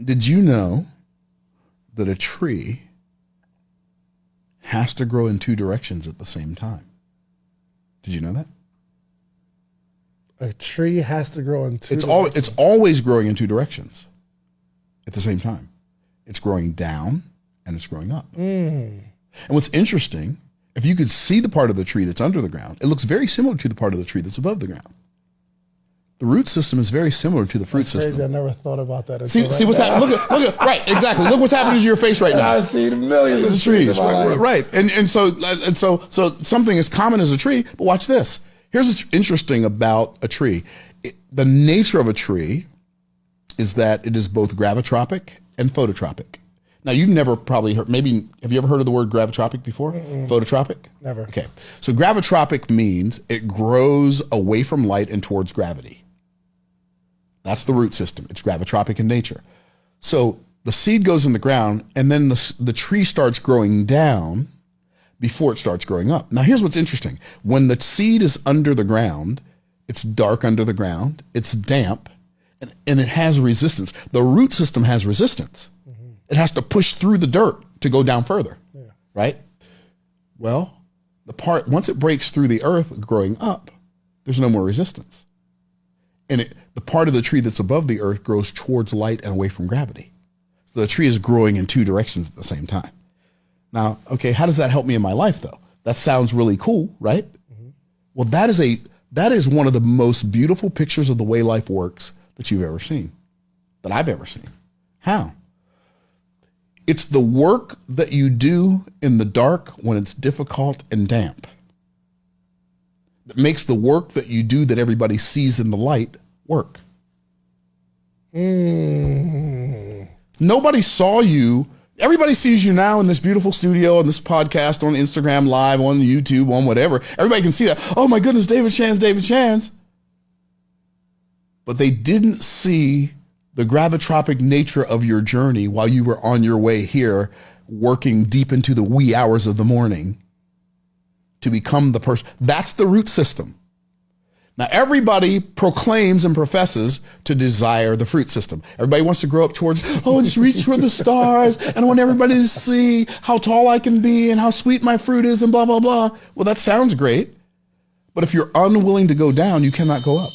Did you know that a tree has to grow in two directions at the same time? Did you know that? A tree has to grow in two directions. It's always growing in two directions at the same time. It's growing down and it's growing up. And what's interesting, if you could see the part of the tree that's under the ground, it looks very similar to the part of the tree that's above the ground. The root system is very similar to the fruit system. Crazy. I never thought about that. See what's happening? Look at, right, exactly. Look what's happening to your face right now. I've seen millions of trees. Right. And so something as common as a tree, but watch this. Here's what's interesting about a tree. The nature of a tree is that it is both gravitropic and phototropic. Now, you've never probably heard, maybe, have you ever heard of the word gravitropic before? Phototropic? Never. Okay. So gravitropic means it grows away from light and towards gravity. That's the root system. It's gravitropic in nature. So the seed goes in the ground, and then the tree starts growing down before it starts growing up. Now, here's what's interesting. When the seed is under the ground, it's dark under the ground, it's damp, and it has resistance. The root system has resistance. It has to push through the dirt to go down further, right? Well, once it breaks through the earth growing up, there's no more resistance. And the part of the tree that's above the earth grows towards light and away from gravity. So the tree is growing in two directions at the same time. Now, okay, how does that help me in my life, though? That sounds really cool, right? Well, that is one of the most beautiful pictures of the way life works that you've ever seen, that I've ever seen. How? It's the work that you do in the dark when it's difficult and damp that makes the work that you do that everybody sees in the light work. Nobody saw you. Everybody sees you now in this beautiful studio, on this podcast, on Instagram Live, on YouTube, on whatever. Everybody can see that. Oh my goodness, David Shands. But they didn't see the gravitropic nature of your journey while you were on your way here, working deep into the wee hours of the morning to become the person. That's the root system. Now, everybody proclaims and professes to desire the fruit system. Everybody wants to grow up towards, just reach for the stars, and I want everybody to see how tall I can be and how sweet my fruit is and blah, blah, blah. Well, that sounds great. But if you're unwilling to go down, you cannot go up.